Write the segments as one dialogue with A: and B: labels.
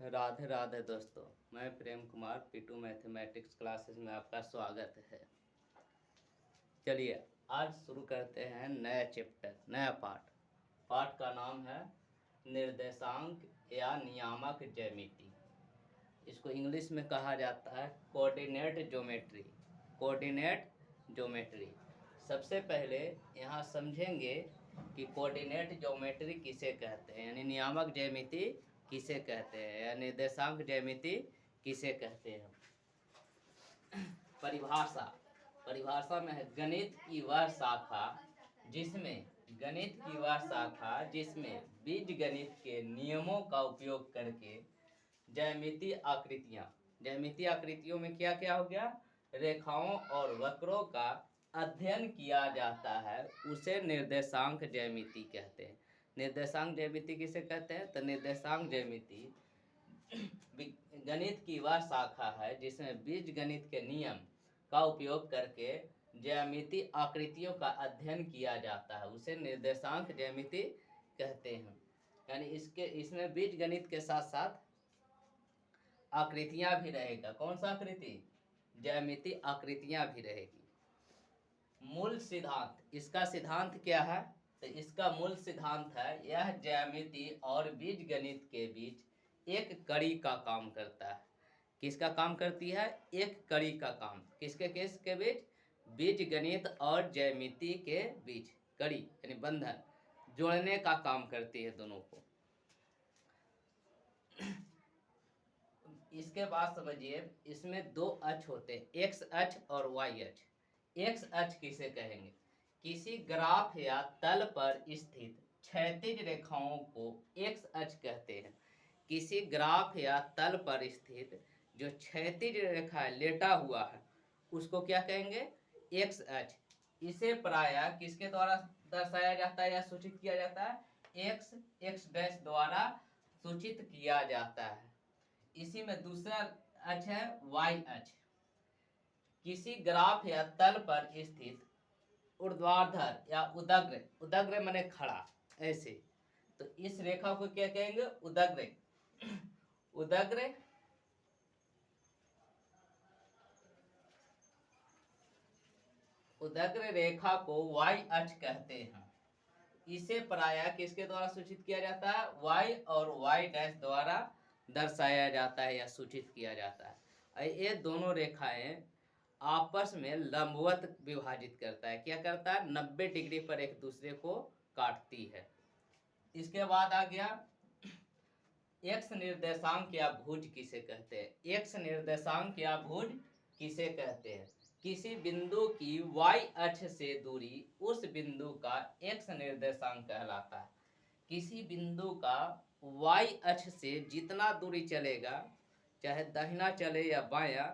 A: राधे राधे दोस्तों। मैं Prem Kumar P2 mathematics classes में आपका स्वागत है। चलिए आज शुरू करते हैं नया चैप्टर, नया पाठ। पाठ का नाम है निर्देशांक या नियामक ज्यामिति। इसको इंग्लिश में कहा जाता है कोऑर्डिनेट ज्योमेट्री। Coordinate geometry. सबसे पहले यहाँ समझेंगे कि कोऑर्डिनेट ज्योमेट्री किसे कहते हैं, यानी नियामक ज्यामिति किसे कहते हैं या निर्देशांक ज्यामिति किसे कहते हैं। परिभाषा में है गणित की वह शाखा जिसमें बीजगणित के नियमों का उपयोग करके ज्यामितीय आकृतियों में क्या क्या हो गया, रेखाओं और वक्रों का अध्ययन किया जाता है, उसे निर्देशांक ज्यामिति कहते हैं। निर्देशांक ज्यामिति किसे कहते हैं, तो निर्देशांक ज्यामिति गणित की वह शाखा है जिसमें बीजगणित के नियम का उपयोग करके ज्यामितीय आकृतियों का अध्ययन किया जाता है, उसे निर्देशांक ज्यामिति कहते हैं। यानी इसमें बीजगणित के साथ साथ आकृतियां भी रहेगा। कौन सा आकृति, ज्यामितीय आकृतियां भी रहेगी। मूल सिद्धांत, इसका सिद्धांत क्या है, तो इसका मूल सिद्धांत है यह ज्यामिति और बीजगणित के बीच एक कड़ी का काम करता है। किसका काम करती है, एक कड़ी का काम। किसके बीच, बीजगणित और ज्यामिति के बीच कड़ी यानी बंधन जोड़ने का काम करती है दोनों को। इसके बाद समझिए, इसमें दो अक्ष होते हैं, एक्स अक्ष और वाई अक्ष। एक्स अक्ष किसे कहेंगे, किसी ग्राफ या तल पर स्थित क्षैतिज रेखाओं को एक्स अक्ष कहते हैं। किसी ग्राफ या तल पर स्थित जो क्षैतिज रेखा लेटा हुआ है उसको क्या कहेंगे, एक्स अक्ष। इसे प्रायः किसके द्वारा दर्शाया जाता है या सूचित किया जाता है, एक्स डैश द्वारा सूचित किया जाता है। इसी में दूसरा अक्ष है वाई अक्ष। किसी ग्राफ या तल पर स्थित ऊर्ध्वाधर या उदग्र माने खड़ा, ऐसे, तो इस रेखा को क्या कहेंगे, उदग्र रेखा को वाई अक्ष कहते हैं। इसे प्रायः किसके द्वारा सूचित किया जाता है, वाई और वाई डैश द्वारा दर्शाया जाता है या सूचित किया जाता है। ये दोनों रेखाएं आपस में लंबवत विभाजित करता है। क्या करता है, 90 डिग्री पर एक दूसरे को काटती है। इसके बाद आ गया एक्स निर्देशांक या भुज किसे कहते हैं। एक्स निर्देशांक या भुज किसे कहते हैं, किसी बिंदु की वाई अक्ष से दूरी उस बिंदु का एक्स निर्देशांक कहलाता है। किसी बिंदु का वाई अक्ष से जितना दूरी चलेगा, चाहे दाहिना चले या बायां,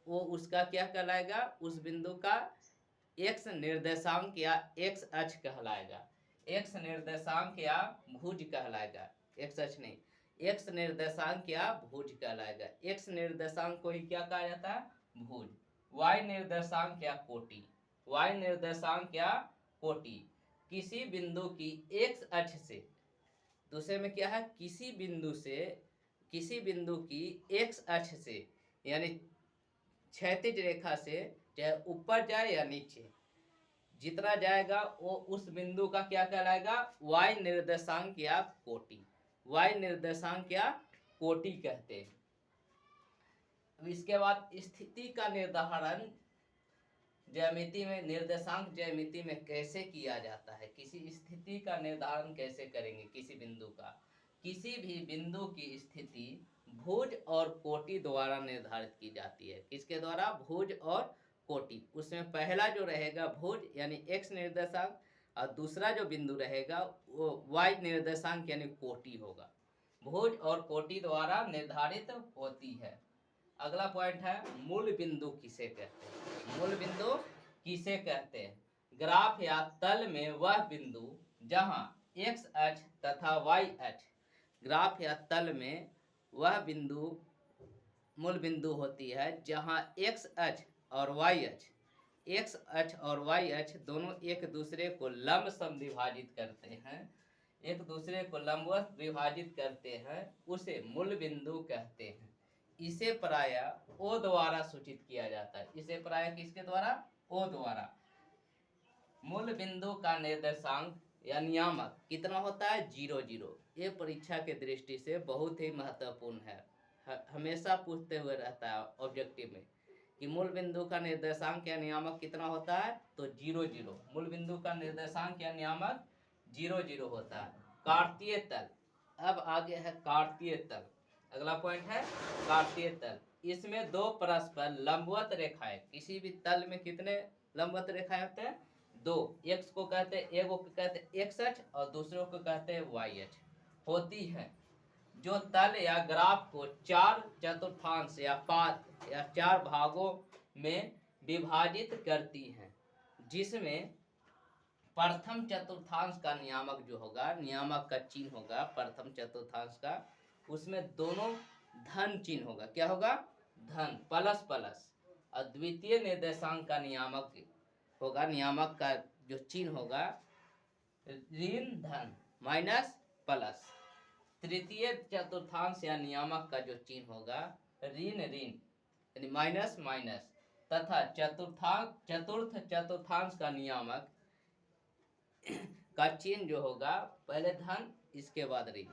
A: वो उसका क्या कहलाएगा, उस बिंदु का एक्स निर्देशांक या एक्स अक्ष कहलाएगा। एक्स निर्देशांक या भुज कहलाएगा, एक्स अक्ष नहीं, एक्स निर्देशांक या भुज कहलाएगा। एक्स निर्देशांक को ही क्या कहा जाता है, भुज। वाई निर्देशांक या कोटि, वाई निर्देशांक या कोटि। किसी बिंदु की एक्स अक्ष से, दूसरे में क्या है, किसी बिंदु की एक्स अक्ष से यानी क्षैतिज रेखा से, चाहे ऊपर जाए या नीचे, जितना जाएगा वो उस बिंदु का क्या कहलाएगा, वाई निर्देशांक या कोटि। वाई निर्देशांक या कोटि कहते हैं। अब इसके बाद स्थिति का निर्धारण ज्यामिति में, निर्देशांक ज्यामिति में कैसे किया जाता है। किसी स्थिति का निर्धारण कैसे करेंगे, किसी बिंदु का, किसी भी बिंदु की स्थिति भुज और कोटि द्वारा निर्धारित की जाती है। किसके द्वारा, भुज और कोटि। उसमें पहला जो रहेगा भुज यानी एक्स निर्देशांक, और दूसरा जो बिंदु रहेगा वो वाई निर्देशांक यानी कोटि होगा। भुज और कोटि द्वारा निर्धारित होती है। अगला पॉइंट है मूल बिंदु किसे कहते हैं। मूल बिंदु किसे कहते हैं, ग्राफ या तल में वह बिंदु जहां एक्स अक्ष तथा वाई अक्ष, ग्राफ या तल में वह बिंदु मूल बिंदु होती है जहां एक्स अक्ष और वाई अक्ष दोनों एक दूसरे को लंब समद्विभाजित करते हैं, एक दूसरे को लंबवत विभाजित करते हैं उसे मूल बिंदु कहते हैं। इसे प्रायः ओ द्वारा सूचित किया जाता है। इसे प्रायः किसके द्वारा? ओ द्वारा। मूल बिंदु का निर्देशांक या नियामक कितना होता है? 0 0। ये परीक्षा के दृष्टि से बहुत ही महत्वपूर्ण है। हमेशा पूछते हुए रहता है ऑब्जेक्टिव में कि मूल बिंदु का निर्देशांक या नियामक कितना होता है? तो 0 0। मूल बिंदु का निर्देशांक या नियामक 0 0 होता है। कार्तीय तल, अब आगे है कार्तीय तल। अगला पॉइंट है कार्तीय तल। इसमें दो परस्पर लंबवत रेखाएं, किसी भी तल में कितने लंबवत रेखाएं होते हैं? दो। एक्स को कहते हैं, एक को कहते हैं एक्स अक्ष और दूसरों को कहते हैं वाई अक्ष होती है, जो तल या ग्राफ को 4 चतुर्थांश या पाद या 4 भागों में विभाजित करती हैं, जिसमें प्रथम चतुर्थांश का नियामक जो होगा, नियामक का चिन्ह होगा प्रथम चतुर्थांश का, उसमें दोनों धन चिन्ह होगा। क्या होगा? धन, प्लस प्लस। और द्वितीय निर्देशांक का नियामक होगा, नियामक का जो चिन्ह होगा ऋण धन माइनस प्लस। तृतीय चतुर्थांश या नियामक का जो चिन्ह होगा ऋण ऋण यानी माइनस माइनस, तथा चतुर्थ चतुर्थांश का नियामक का चिन्ह जो होगा पहले धन इसके बाद ऋण,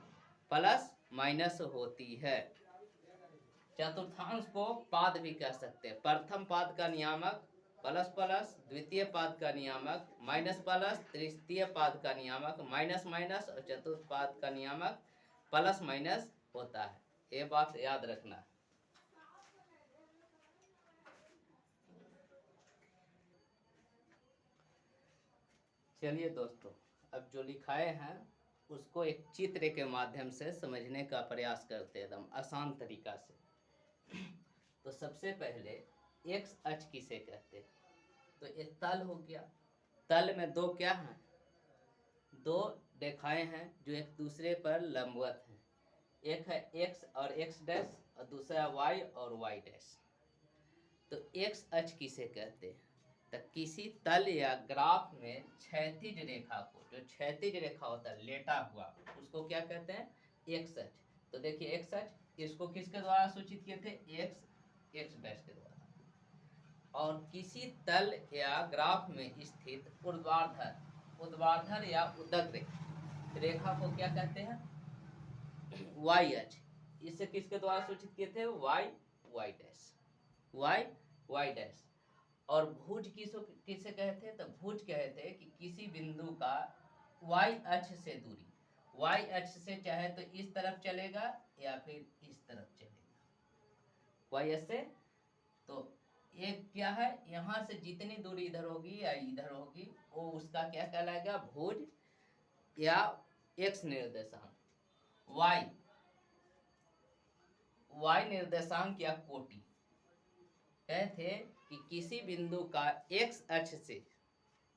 A: प्लस माइनस होती है। चतुर्थांश को पाद भी कह सकते हैं। प्रथम पाद का नियामक प्लस प्लस, द्वितीय पाद का नियामक माइनस प्लस, तृतीय पाद का नियामक माइनस माइनस और चतुर्थ पाद का नियामक प्लस माइनस होता है। ये बात याद रखना। चलिए दोस्तों, अब जो लिखाए हैं उसको एक चित्र के माध्यम से समझने का प्रयास करते हैं, एकदम आसान तरीका से। तो सबसे पहले एक्स अक्ष किसे कहते हैं? तो एक तल हो गया। तल में दो क्या हैं? दो रेखाएं हैं जो एक दूसरे पर लंबवत हैं। एक है एक्स और एक्स डैश और दूसरा वाई और वाई डैश। तो एक्स अक्ष किसे कहते हैं? तो किसी तल या ग्राफ में क्षैतिज रेखा को, जो क्षैतिज रेखा होता है लेटा हुआ, उसको क्या कहते हैं? एक्स अक्ष। तो देखिए एक्स अक्ष, इसको किसके द्वारा सूचित किए थे? एक्स एक्स डैश के द्वारा। और किसी तल या ग्राफ में स्थित ऊर्ध्वाधर या उदग्र रेखा को क्या कहते हैं? वाई अक्ष। इसे किसके द्वारा सूचित किए थे? Y Y dash, Y Y dash. और भुज किसे कहते हैं? तो भुज कहते हैं कि किसी बिंदु का वाई अक्ष से दूरी, वाई अक्ष से चाहे तो इस तरफ चलेगा या फिर इस तरफ चलेगा, वाई अक्ष से। तो एक क्या है, यहाँ से जितनी दूरी इधर होगी या इधर होगी वो उसका क्या कहलाएगा? भुज या एक्स निर्देशांक। वाई वाई निर्देशांक या कोटि। कहते कि किसी बिंदु का एक्स अक्ष से,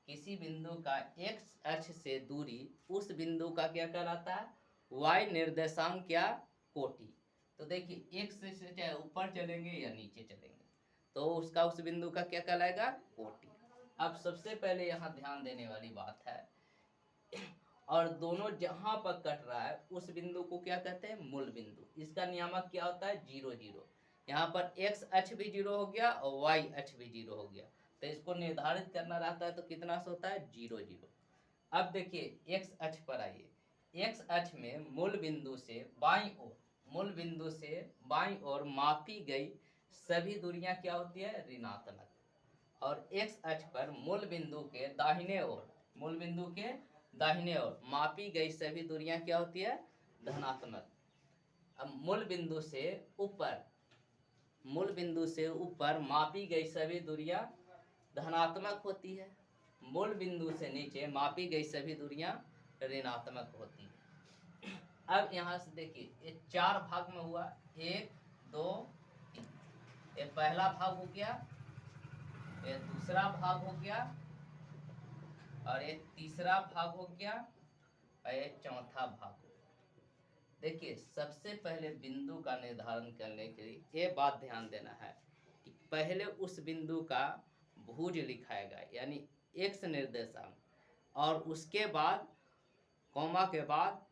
A: किसी बिंदु का एक्स अक्ष से दूरी उस बिंदु का क्या कहलाता है? वाई निर्देशांक या कोटि। तो देखिए एक्स से चाहे ऊपर चलेंगे या नीचे चलेंगे तो उसका उस बिंदु का क्या कहलाएगा? कोटि। अब सबसे पहले यहाँ ध्यान देने वाली बात है, और दोनों जहां पर कट रहा है उस बिंदु को क्या कहते हैं? मूल बिंदु। इसका नियामक क्या होता है? 0 0। यहाँ पर एक्स अक्ष भी 0 हो गया और वाई अक्ष भी 0 हो गया। तो इसको निर्धारित करना रहता है तो कितना से होता है? 0 0। अब देखिए एक्स अक्ष पर आइए। एक्स अक्ष में मूल बिंदु से बाईं ओर, मूल बिंदु से बाईं ओर मापी गई सभी दूरियां क्या होती है? ऋणात्मक। और एक्स अक्ष पर मूल बिंदु के दाहिने ओर, मूल बिंदु के दाहिने ओर मापी गई सभी दूरियां क्या होती है? धनात्मक। अब मूल बिंदु से ऊपर, मूल बिंदु से ऊपर मापी गई सभी दूरियां धनात्मक होती है। मूल बिंदु से नीचे मापी गई सभी दूरियां ऋणात्मक होती है। अब यहाँ से देखिए ये 4 भाग में हुआ, 1 2 3। ये पहला भाग हो गया, ये दूसरा भाग हो गया और ये तीसरा भाग हो गया और ये चौथा भाग हो गया। देखिए सबसे पहले बिंदु का निर्धारण करने के लिए ये बात ध्यान देना है कि पहले उस बिंदु का भुज लिखाएगा यानी एक्स निर्देशांक, और उसके बाद कॉमा के बाद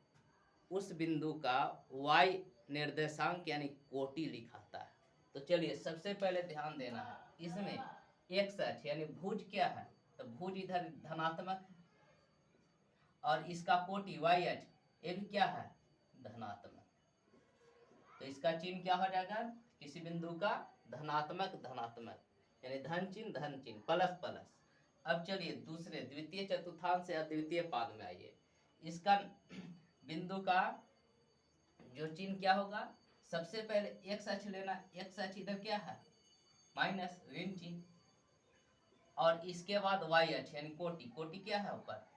A: उस बिंदु का y निर्देशांक यानी कोटि लिखाता है। तो चलिए सबसे पहले ध्यान देना है, इसमें x अक्ष यानी भुज क्या है, तो भुज इधर धनात्मक है और इसका कोटि y अक्ष ये भी क्या है, धनात्मक। तो इसका चिन्ह क्या हो जाएगा, किसी बिंदु का धनात्मक धनात्मक यानी धन चिन्ह प्लस प्लस। अब चलिए दूसरे द्वितीय चतुर्थांश या द्वितीय पाद में आइए। इसका बिंदु का जो चिन्ह क्या होगा, सबसे पहले एक्स अक्ष लेना, एक्स अक्ष इधर क्या है, माइनस ऋण चिन्ह, और इसके बाद वाई अक्ष यानी कोटि, कोटि क्या है ऊपर,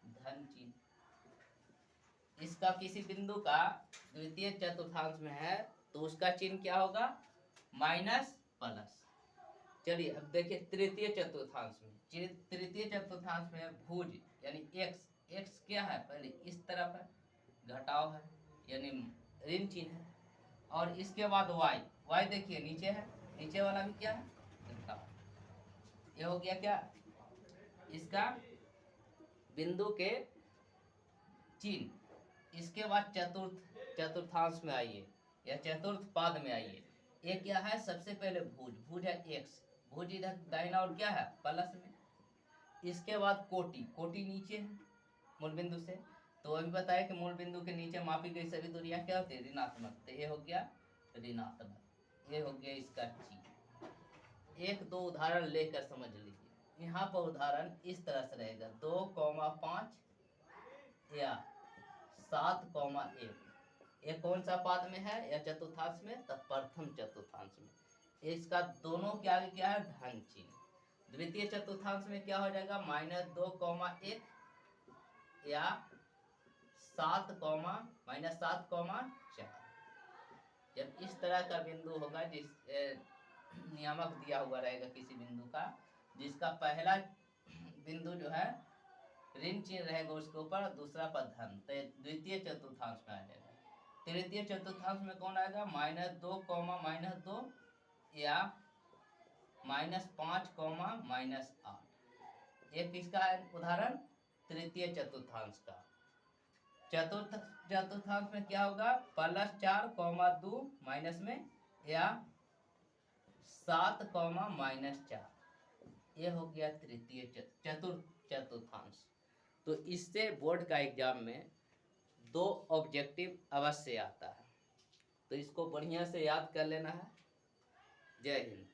A: धन चिन्ह। इसका किसी बिंदु का द्वितीय चतुर्थांश में है तो उसका चिन्ह क्या होगा, माइनस प्लस। चलिए अब देखिए तृतीय चतुर्थांश में, तृतीय चतुर्थांश में भुज यानी एक्स, एक्स क्या है, पहले इस तरफ है, घटाव है यानी ऋण चिन्ह है, और इसके बाद वाई, वाई देखिए नीचे है, नीचे वाला भी क्या है, घटाव। ये हो गया क्या, इसका बिंदु के चिन्ह। इसके बाद चतुर्थांश में आइए या चतुर्थ पाद में आइए। ये क्या है, सबसे पहले भुज, भुज है एक्स, भुज इधर दाहिना और क्या है, प्लस में। इसके बाद कोटि, कोटि नीचे है मूल बिंदु से, तो अभी बताया कि मूल बिंदु के नीचे मापी गई सभी दूरियां क्या होती है, ऋणात्मक। तो ये हो गया ऋणात्मक, ये हो गया इसका चिन्ह। एक दो उदाहरण लेकर समझ लीजिए। यहाँ पर उदाहरण इस तरह से रहेगा, 2,5 या 7,1। ये कौन सा पाद में है या चतुर्थांश में, तब प्रथम चतुर्थांश में। इसका दोनों के आगे क्या है, धन चिन्ह। द्वितीय चतुर्थांश में क्या हो जाएगा, -2,1 या 7,-7,4। जब इस तरह का बिंदु होगा, जिस नियामक दिया हुआ रहेगा किसी बिंदु का, जिसका पहला बिंदु जो है ऋण चिन्ह रहेगा उसके ऊपर, दूसरा पर धन, तो द्वितीय चतुर्थांश में आ जाएगा। तृतीय चतुर्थांश में कौन आएगा, -2,-2 या -5,-8। एक किसका है उदाहरण, तृतीय चतुर्थांश का। चतुर्थ चतुर्थांश में क्या होगा, +4,2 माइनस में या 7,-4। ये हो गया तृतीय चतुर्थांश। तो इससे बोर्ड का एग्जाम में 2 ऑब्जेक्टिव अवश्य आता है, तो इसको बढ़िया से याद कर लेना है। जय हिंद।